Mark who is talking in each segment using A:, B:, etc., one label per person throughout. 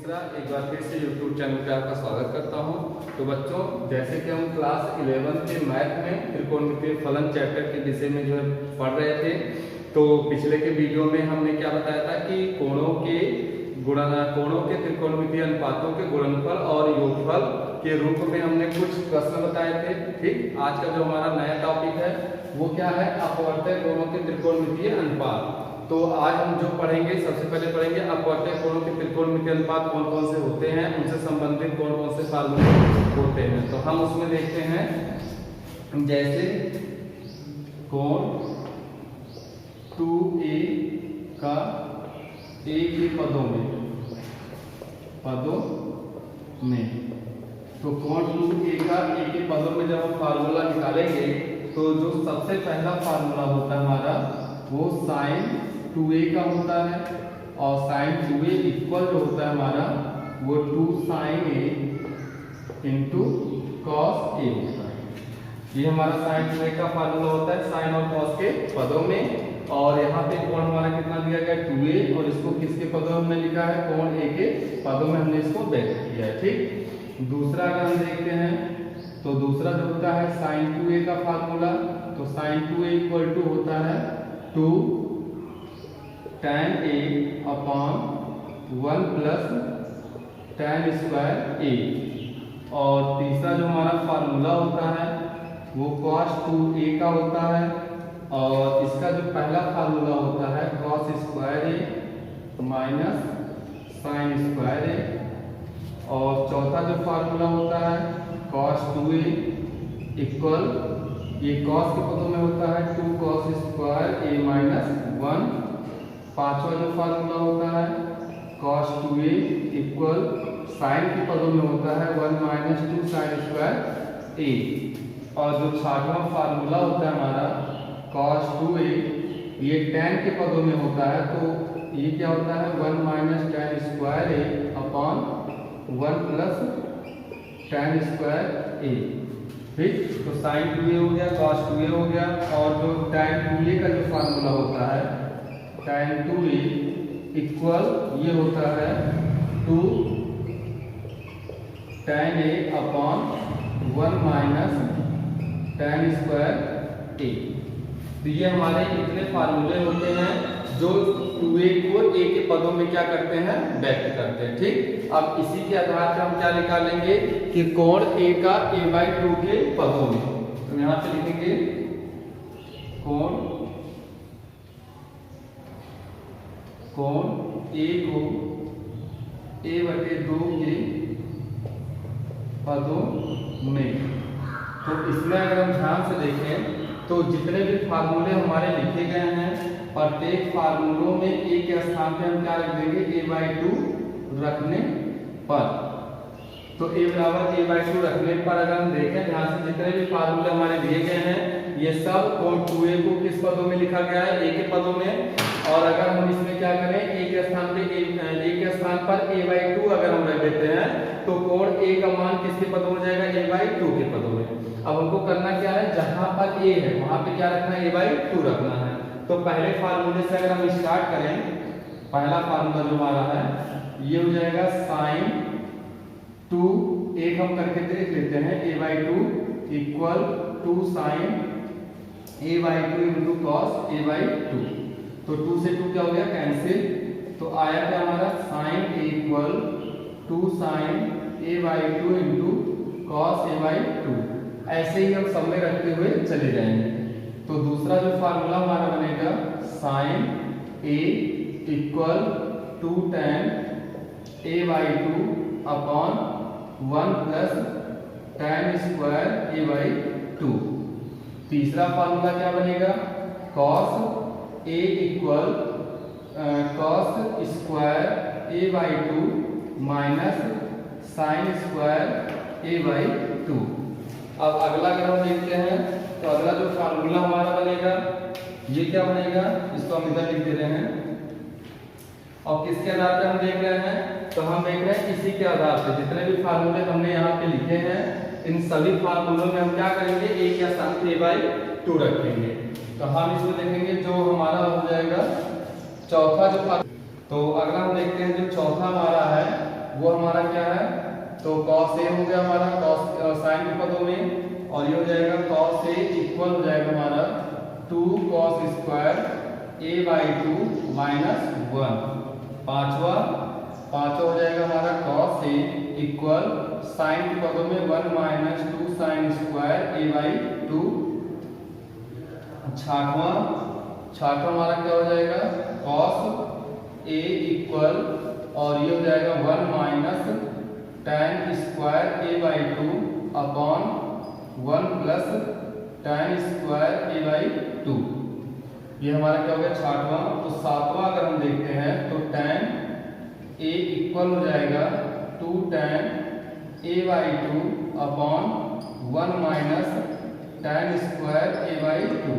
A: तीसरा एक बार फिर से YouTube चैनल पे आपका स्वागत करता हूं। तो बच्चों, जैसे कि हम क्लास 11 के मैथ में त्रिकोणमितीय फलन चैप्टर के विषय में जो है पढ़ रहे थे, तो पिछले के वीडियो में हमने क्या बताया था कि कोणों के त्रिकोणमितीय अनुपातों के गुणनफल और योगफल के रूप में हमने कुछ प्रश्न बताए थे। ठीक, आज का जो हमारा नया टॉपिक है वो क्या है, अपवर्तक कोणों के त्रिकोणमितीय अनुपात। तो आज हम जो पढ़ेंगे, सबसे पहले पढ़ेंगे अपवर्तक कोणों के त्रिकोणमितीय अनुपात कौन कौन से होते हैं, उनसे संबंधित कौन कौन से फार्मूले होते हैं। तो हम उसमें देखते हैं, जैसे कोण 2a का a के पदों में तो कोण 2a का a के पदों में जब हम फार्मूला निकालेंगे तो जो सबसे पहला फार्मूला होता है हमारा वो sin 2a का होता है, और sin 2a इक्वल जो होता है हमारा वो 2 sin a into cos a होता है। ये हमारा sin 2a का फार्मूला होता है sin और cos के पदों में। और यहाँ पे कोण हमारा कितना दिया गया 2a, और इसको किसके पदों में लिखा है, कोण a के पदों में हमने इसको व्यक्त किया है। ठीक, दूसरा अगर हम देखते हैं तो दूसरा जो होता है sin 2a का फार्मूला, तो sin 2a इक्वल टू होता है 2 tan a upon 1 plus tan square a। और तीसरा जो हमारा फार्मूला होता है वो cos 2a का होता है, और इसका जो पहला फार्मूला होता है cos square a minus sin square a। और चौथा जो फार्मूला होता है cos 2a इक्वल, ये cos के पदों में होता है 2 cos स्क्वायर a माइनस 1। पांचवा जो फार्मूला होता है cos 2a इक्वल sin के पदों में होता है 1 माइनस 2 sin स्क्वायर a। और जो छठवां फार्मूला होता है हमारा cos 2a, ये tan के पदों में होता है, तो ये क्या होता है 1 minus tan square a upon 1 plus tan square a। ठीक, तो sin 2a हो गया, cos 2a हो गया, और जो tan 2a का जो फार्मूला होता है tan 2a इक्वल ये होता है 2 tan a upon 1 minus tan square a। तो ये हमारे इतने फार्मूले होते हैं जो 2a को a के पदों में क्या करते हैं, व्यक्त करते हैं। ठीक, अब इसी के आधार पर हम क्या निकालेंगे कि कोण a का a/2 के पदों में, तो यहाँ पे लिखेंगे कोण a को a/2 के पदों में। तो इसमें अगर हम ध्यान से देखें तो जितने भी फार्मूले हमारे लिखे गए हैं, प्रत्येक फार्मूलों में a के स्थान पे हम क्या रख देंगे, a/2 रखने पर। तो a बराबर a/2 रखने पर अगर हम देखें ध्यान से, जितने भी फार्मूले हमारे दिए गए हैं ये सब कोण 2a को किस पदों में लिखा गया है, a के पदों में। और अगर हम इसमें क्या करें, a के स्थान पर a/2 अगर हम रख देते हैं तो कोण a का मान किसके पदों में जाएगा, a/2 के पदों में। अब हमको करना क्या है, जहां पर a है वहां पे क्या रखना है, a/2 रखना है। तो पहले फार्मूले से अगर हम स्टार्ट करें, पहला फार्मूला जो हमारा है ये हो जाएगा sin 2, एक हम करके देख लेते हैं, a/2 equal 2 sin a/2 into cos a/2। तो 2 से 2 क्या हो गया, कैंसिल। तो आया क्या हमारा sin a equal 2 sin a/2 into cos a/2। ऐसे ही हम सब में रखते हुए चले जाएंगे। तो दूसरा जो फार्मूला हमारा बनेगा sin a equal 2 tan a/2 upon 1 plus tan square a/2। तीसरा फार्मूला क्या बनेगा, cos a equal cos square a/2 minus sin square a/2। अब अगला अगर हम देखते हैं तो अगला जो फार्मूला हमारा बनेगा ये क्या बनेगा, इसको हम इधर लिख दे रहे हैं। और किसके आधार पे हम देख रहे हैं, तो हम देख रहे हैं इसी के आधार पे जितने भी फार्मूले हमने यहाँ पे लिखे हैं इन सभी फार्मूलों में हम क्या करेंगे, a के स्थान पे a/2 रखेंगे। तो हम इसमें देखेंगे जो हमारा हो जाएगा चौथा जो, तो अगला हम देखते हैं जो चौथा हमारा है वो हमारा क्या है, तो cos a हो गया हमारा cos साइन के पदों में, और ये हो जाएगा cos a इक्वल हो जाएगा हमारा 2 cos स्क्वायर a/2 माइनस 1। पांचवा हो जाएगा हमारा cos a इक्वल साइन के पदों में 1 माइनस 2 साइन स्क्वायर a/2। छठवां हमारा क्या हो जाएगा, cos a इक्वल, और ये हो जाएगा 1 minus tan square a/2 upon 1 plus tan square a/2। ये हमारा क्या हो गया छठवां। तो सातवां अगर हम देखते हैं तो tan a इक्वल हो जाएगा 2 tan a/2 upon 1 minus tan square a/2।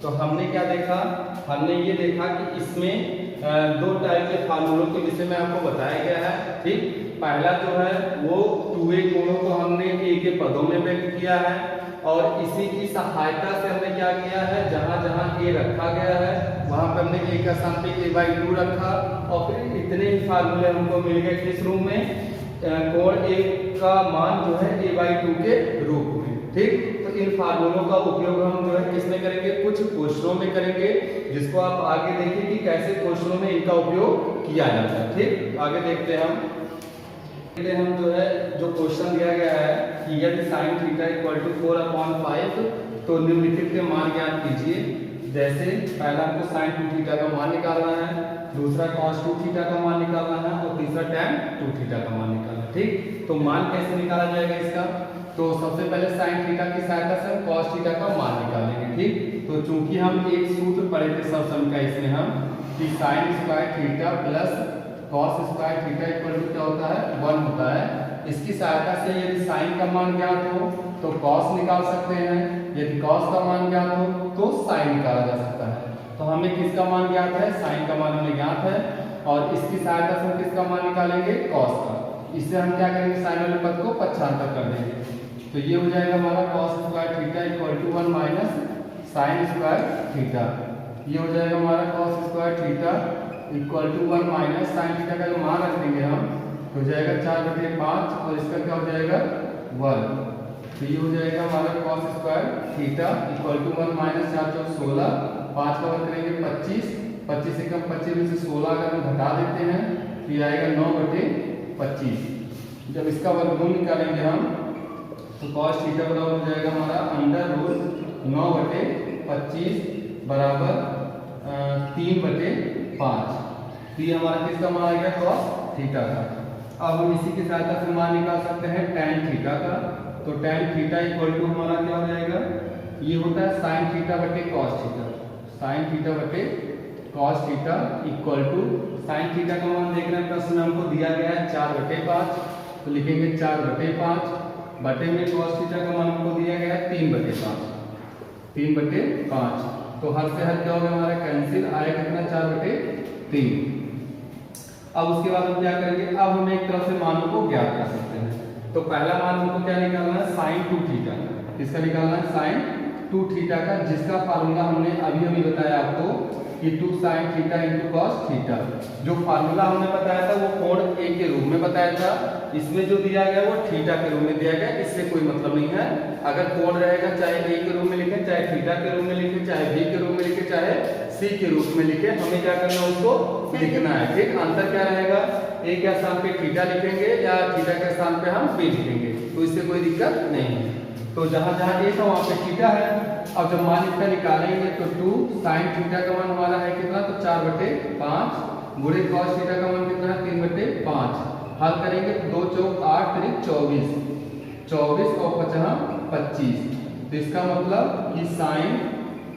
A: तो हमने क्या देखा, हमने ये देखा कि इसमें दो टाइप के फार्मूलों के विषय में आपको बताया गया है। ठीक, पहला जो है वो 2a कोणों को हमने a के पदों में व्यक्त किया है, और इसी की सहायता से हमने क्या किया है, जहां जहां a रखा गया है वहां पर हमने a का स्थान पे a/2 रखा, और फिर इतने ही फार्मूले हमको मिल गए किस रूप में, कोण a का मान जो है a/2 के रूप में। ठीक, तो इन फार्मूलों का उपयोग हम जो है किसमें करेंगे, कुछ क्वेश्चनों में करेंगे, जिसको आप आगे देखिए कि कैसे क्वेश्चनों में इनका उपयोग किया जाता है। ठीक, आगे देखते हैं हम जो है जो क्वेश्चन दिया गया है कि यदि sin थीटा इक्वल टू 4/5 तो निम्नलिखित के मान ज्ञात कीजिए। जैसे पहला हमको sin 2 थीटा का मान निकालना है, दूसरा cos 2 थीटा का मान निकालना है, और तीसरा tan 2 थीटा का मान निकालना है। ठीक, तो मान कैसे निकाला जाएगा इसका, तो सबसे पहले sin थीटा की सहायता से हम cos थीटा का मान निकालेंगे। ठीक, तो चूंकि हम एक सूत्र पढ़े थे सब सम का इसमें हम कि sin square theta plus cos square theta equal to क्या होता है, 1 होता है। इसकी सहायता से यदि sin का मान ज्ञात हो तो cos निकाल सकते हैं, यदि cos का मान ज्ञात हो तो sin निकाला जा सकता है। तो हमें किसका मान ज्ञात है, sin का मान हमें ज्ञात है, और इसकी सहायता से हम किसका मान निकालेंगे, cos का। इससे हम क्या करेंगे, sin वाले पद को पक्षांतर कर देंगे। तो ये हो जाएगा हमारा cos square theta equal to 1 minus sin square theta. ये हो जाएगा हमारा cos square theta equal to 1 minus sin theta का जो मान रख देंगे हम तो हो जाएगा 4/5, और इसका क्या हो जाएगा 1। तो ये हो जाएगा हमारा cos square theta equal to 1 minus 4 × 16, 5 का वर्ग करेंगे 25, 25 से कम 25 में से 16 अगर हम घटा देते हैं तो ये आएगा 9/25। जब इसका वर्गमूल निकालेंगे हम तो cos थीटा बराबर हो जाएगा हमारा √9/25 बराबर 3/5। तो ये हमारा किसका मान आ गया, cos थीटा का। अब हम इसी की सहायता से मान निकाल सकते हैं tan थीटा का। तो tan थीटा इक्वल टू हमारा क्या हो जाएगा, ये होता है sin थीटा बटे cos थीटा। sin थीटा बटे cos theta equal to sin theta का मान देखना है, प्रश्न में हमको दिया गया है 4/5, तो लिखेंगे 4/5 बटे में cos थीटा का मान हमको दिया गया है 3/5, 3/5। तो हर से हर क्या होगा हमारा कैंसिल, आएगा कितना 4/3। अब उसके बाद हम क्या करेंगे, अब हम एक तरफ से मानों को ज्ञात कर सकते हैं। तो पहला मान हमको क्या निकालना है, sin 2 थीटा। इसका निकालना है sin 2 थीटा का, जिसका फार्मूला हमने अभी बताया आपको कि 2 sin theta into cos theta. जो फार्मूला हमने बताया था वो कोण a के रूप में बताया था, इसमें जो दिया गया वो थीटा के रूप में दिया गया, इससे कोई मतलब नहीं है। अगर कोण रहेगा चाहे a के रूप में लिखें, चाहे थीटा के रूप में लिखें, चाहे b के रूप में लिखें, चाहे c के रूप में लिखें, हमें क्या करना है, उसको लिखना है। ठीक, अंतर क्या रहेगा, a के स्थान पे थीटा लिखेंगे या थीटा के स्थान पे हम b लिखेंगे, तो इससे कोई दिक्कत नहीं है। तो जहां जहां a था वहां पे थीटा है। अब जब मान इसका निकालेंगे तो 2 sin थीटा का मान हमारा है कितना, तो 4/5 गुणे cos थीटा का मान कितना है 3/5। हल करेंगे तो 2 चौक 8 3 24, 24 और 5 25। तो इसका मतलब कि sin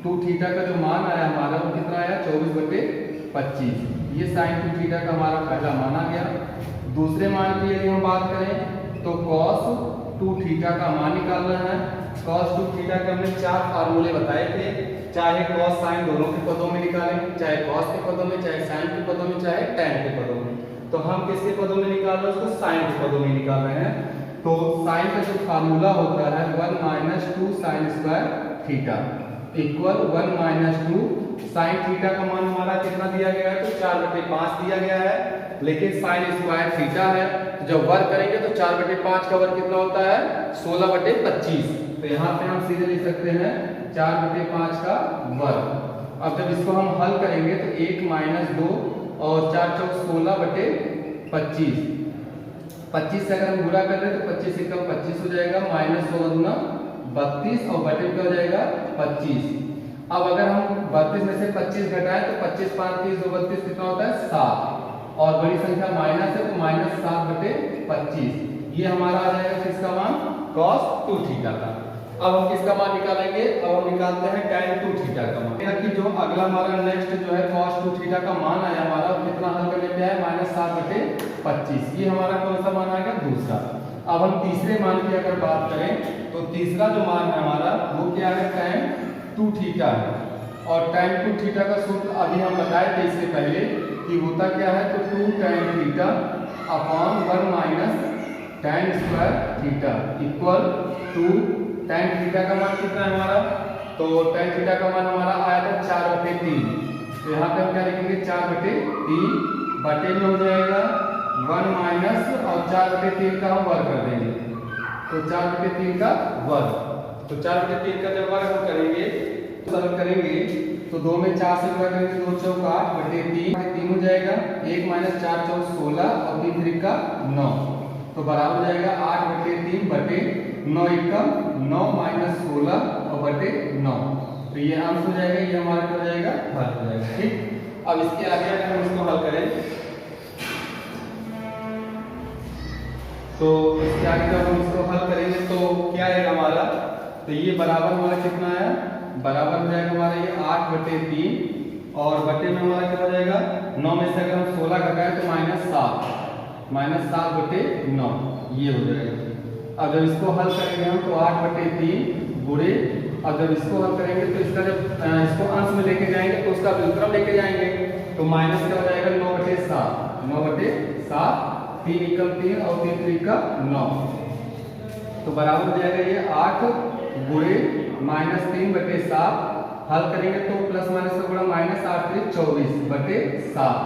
A: 2 थीटा का जो मान आया हमारा वो कितना आया 24/25। ये sin 2 थीटा का हमारा पहला मान आ गया। दूसरे मान की यदि हम बात करें तो cos 2 थीटा का मान निकालना है। cos 2 थीटा के हमने 4 फार्मूले बताए थे, चाहे cos sin दोनों के पदों में निकालें, चाहे cos के पदों में, चाहे sin के पदों में, चाहे tan के पदों में। तो हम किसके पदों में निकाल रहे हैं, उसको sin के पदों में निकाल रहे हैं। तो sin का जो फार्मूला होता है 1 minus 2 sin square theta equal 1 minus 2 sin theta का मान हमारा कितना दिया गया है, तो 4/5 दिया गया है। लेकिन साइन स्क्वायर थीटा है। तो जब वर्ग करेंगे तो 4/5 का वर्ग कितना होता है 16/25। तो यहाँ पे हम सीधे लिख सकते हैं 4/5 का वर्ग। अब जब इसको हम हल करेंगे तो 1 - 2 और 4 चौक 16/25। 25 से अगर हम गुणा कर रहे तो 25 एकम 25 हो जाएगा, -16 दूना 32 और बटे क्या हो जाएगा 25। अब अगर हम 32 में से 25 घटाएं तो 25 5 30 2 32 कितना होता है 7 और बड़ी संख्या माइनस है तो -7/25। ये हमारा आ जाएगा किसका मान cos 2 थीटा का। अब हम किसका मान निकालेंगे, अब हम निकालते हैं tan 2 थीटा का मान। कि जो अगला हमारा नेक्स्ट जो है cos 2 थीटा का मान आया हमारा कितना हल करने पे है -7/25। ये हमारा कौन सा मान आएगा दूसरा। अब हम तीसरे मान की अगर बात करें तो तीसरा जो मान है हमारा वो क्या है tan 2 थीटा है। और tan 2 थीटा का सूत्र अभी हम बताए थे इससे पहले कि होता क्या है तो 2 tan theta upon 1 minus tan square theta equal to tan theta का मान कितना है हमारा, तो tan थीटा का मान हमारा आया था 4/3। तो यहाँ पे हम क्या लिखेंगे 4/3 बटे में हो जाएगा 1 माइनस और 4/3 का हम वर्ग कर देंगे तो 4/3 का वर्ग। तो 4/3 का जब वर्ग हम करेंगे तो सरल करेंगे तो 2 में 4 से गुणा करेंगे 2 चौक 8/3 हो जाएगा। 1 - 4 चौक 16 और 3 3 का 9 तो बराबर हो जाएगा 8/3 बटे 9 एकम 9 - 16 और बटे 9। तो ये अंश हो जाएगा, ये हमारा क्या हो जाएगा हल हो जाएगा। ठीक, अब इसके आगे अगर हम इसको हल करें तो इसके आगे जब हम इसको हल करेंगे तो क्या आएगा हमारा, तो ये बराबर हमारा कितना है बराबर हो जाएगा हमारा ये 8/3 और बटे में हमारा क्या हो जाएगा 9 में से अगर हम 16 घटाएं तो -7/9 ये हो जाएगा। अब जब इसको हल करेंगे हम तो 8/3 गुणे, अब जब इसको हल करेंगे तो इसका जब इसको अंश में लेके जाएंगे तो उसका व्युत्क्रम लेके जाएंगे तो माइनस क्या हो जाएगा 9/7 3 एकम 3 और 3 3 का 9 तो बराबर हो जाएगा ये 8 गुणे -3/7 हल करेंगे तो प्लस माइनस का गुणा -8 3 24/7।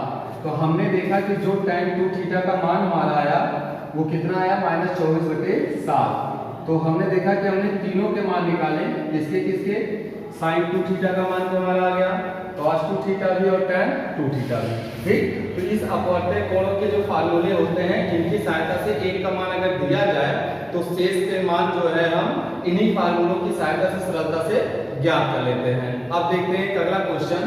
A: तो हमने देखा कि जो tan 2 थीटा का मान हमारा आया वो कितना आया -24/7। तो हमने देखा कि हमने तीनों के मान निकाले, किसके किसके sin 2 थीटा का मान तो हमारा आ गया, cos 2 थीटा भी और tan 2 थीटा भी। ठीक, तो इस अपवर्तक कोणों के जो फार्मूले होते हैं जिनकी सहायता से एक का मान अगर दिया जाए तो शेष के मान जो है हम इन्हीं फार्मूलों की सहायता से सरलता से ज्ञात कर लेते हैं। अब देखते हैं अगला क्वेश्चन।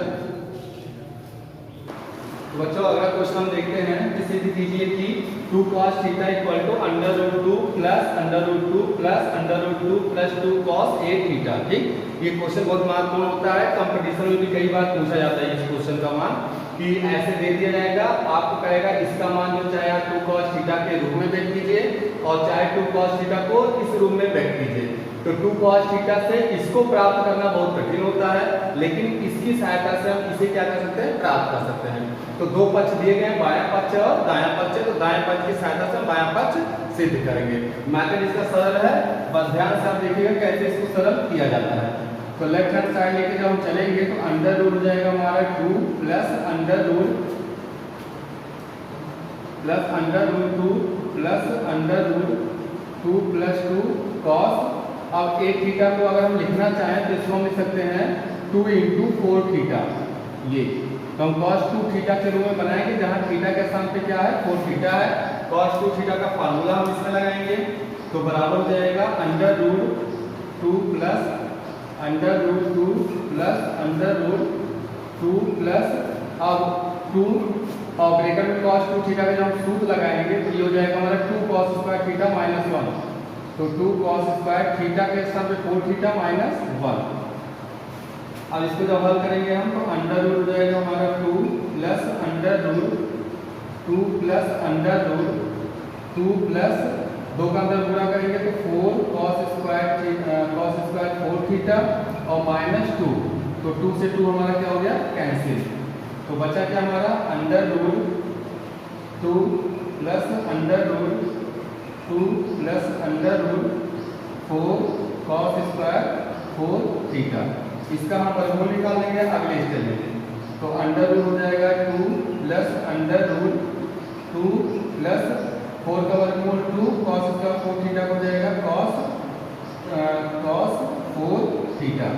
A: बच्चों अगला क्वेश्चन हम देखते हैं, जैसे कि दीजिए कि 2 cos theta equal to √2 plus √2 plus √2 plus 2 cos a theta. ठीक, ये क्वेश्चन बहुत महत्वपूर्ण होता है, कंपटीशन में भी कई बार पूछा जाता है इस क्वेश्चन का मान कि ऐसे दे दिया जाएगा, आपको कहेगा इसका मान जो चाहे आप 2 cos थीटा के रूप में व्यक्त कीजिए और चाहे 2 cos थीटा को इस रूप में व्यक्त कीजिए। तो 2 cos थीटा से इसको प्राप्त करना बहुत कठिन होता है, लेकिन इसकी सहायता से हम इसे क्या कर सकते हैं प्राप्त कर सकते हैं। तो दो पक्ष दिए गए, बायां पक्ष और दायां पक्ष, तो दायां पक्ष की सहायता से हम बायां पक्ष सिद्ध करेंगे। मैथड इसका सरल है, बस ध्यान से आप देखिएगा कैसे इसको सरल किया जाता है। तो लेफ्ट हैंड साइड लेके जब हम चलेंगे तो अंडर रूट हो जाएगा हमारा 2 plus under root 2 plus under root 2 plus 2 cos। अब a थीटा को अगर हम लिखना चाहें तो इसको हम लिख सकते हैं 2 × 4 थीटा। ये तो हम cos 2 थीटा के रूप में बनाएंगे जहां थीटा के स्थान पे क्या है 4 थीटा है। cos 2 थीटा का फार्मूला हम इसमें लगाएंगे तो बराबर हो जाएगा under root 2 plus under root 2 plus under root 2 plus अब 2 और ब्रैकेट में cos 2 थीटा का जब हम सूत्र लगाएंगे तो ये हो जाएगा हमारा 2 cos स्क्वायर थीटा -1। तो 2 cos स्क्वायर थीटा के स्थान पे 4 थीटा -1। अब इसको जब हल करेंगे हम तो अंडर रूट हो जाएगा हमारा 2 plus under root 2 plus under root 2 plus 2 का अंदर गुणा करेंगे तो 4 cos स्क्वायर 4 थीटा और -2 तो 2 से 2 हमारा क्या हो गया कैंसिल। तो बचा क्या हमारा under root 2 plus under root 2 plus under root 4 cos square 4 theta. इसका हम वर्गमूल निकाल लेंगे अगले स्टेप में। तो अंडर रूट हो जाएगा 2 प्लस अंडर रूट 2 प्लस 4 का वर्गमूल 2 cos इसका 4 थीटा हो जाएगा cos 4 थीटा।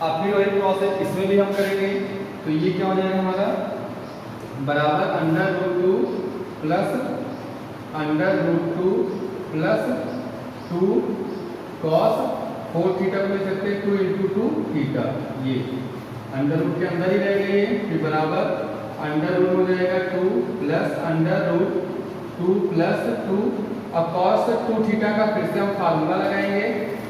A: अब फिर वही प्रोसेस इसमें भी हम करेंगे, तो ये क्या हो जाएगा हमारा बराबर √2 प्लस √2 प्लस 2 cos 4 थीटा को ले सकते हैं 2 × 2 थीटा, ये अंडर रूट के अंदर ही रह गए, फिर बराबर अंडर रूट हो जाएगा 2 प्लस √2 प्लस 2। अब cos 2 थीटा का फिर से हम फार्मूला लगाएंगे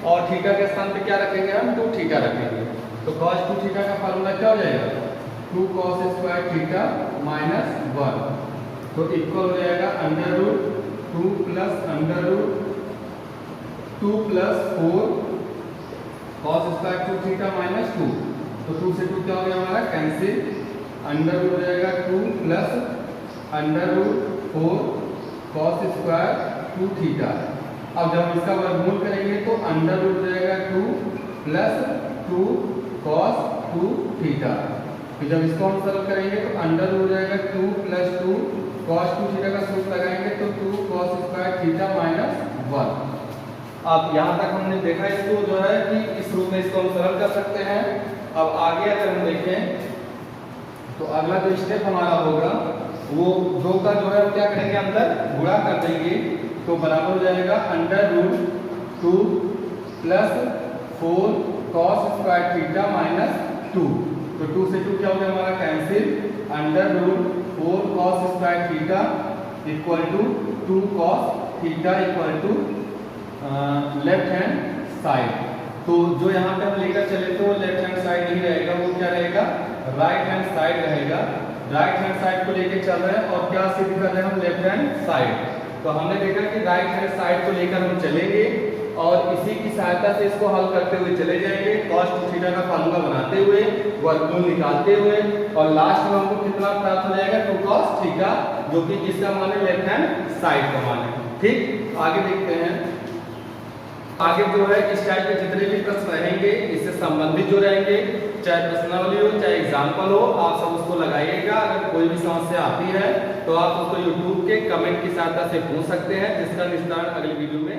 A: और थीटा के स्थान पे क्या रखेंगे हम 2 थीटा रखेंगे, तो cos 2 थीटा का फार्मूला क्या हो जाएगा 2 cos स्क्वायर थीटा माइनस 1, तो इक्वल हो जाएगा √2 plus √2 plus 4 cos square 2 theta minus 2, तो 2 से 2 क्या हो गया हमारा कैंसिल, अंडर रूट हो जाएगा 2 प्लस √4 cos स्क्वायर 2 थीटा। अब जब हम इसका वर्गमूल करेंगे तो अंडर रूट हो जाएगा 2 प्लस 2 cos 2 थीटा। तो जब इसको हम सरल करेंगे तो अंडर रूट हो जाएगा 2 प्लस 2 cos 2 थीटा का सूत्र लगाएंगे तो 2 cos स्क्वायर थीटा माइनस 1। अब यहाँ तक हमने देखा इसको जो है कि इस रूप में इसको हम सरल कर सकते हैं। अब आगे अगर हम देखें तो अगला जो स्टेप हमारा होगा वो 2 का जो है क्या करेंगे अंदर गुणा कर देंगे, तो बराबर हो जाएगा √2 plus 4 cos square theta minus 2, तो 2 से 2 क्या हो गया हमारा cancel, √4 cos square theta equal to 2 cos theta equal to left hand side. तो जो यहाँ पे हम लेकर चले तो लेफ्ट हैंड साइड नहीं रहेगा, वो क्या रहेगा राइट हैंड साइड रहेगा। राइट हैंड साइड को लेके चल रहे हैं और क्या सिद्ध कर रहे हैं हम लेफ्ट हैंड साइड, तो हमने देखा कि राइट हैंड साइड को लेकर हम चलेंगे और इसी की सहायता से इसको हल करते हुए चले जाएंगे, cos 2 थीटा का फार्मूला बनाते हुए वर्गमूल निकालते हुए, और लास्ट में हमको कितना प्राप्त हो जाएगा 2 cos थीटा, जो कि किसका मान है लेफ्ट हैंड साइड का मान है। ठीक, आगे देखते हैं। आगे जो है इस टाइप के जितने भी प्रश्न रहेंगे इससे संबंधित जो रहेंगे, चाहे प्रश्नावली हो चाहे एग्जाम्पल हो, आप सब उसको लगाइएगा। अगर कोई भी समस्या आती है तो आप उसको YouTube के कमेंट की सहायता से पूछ सकते हैं, जिसका निस्तारण अगली वीडियो में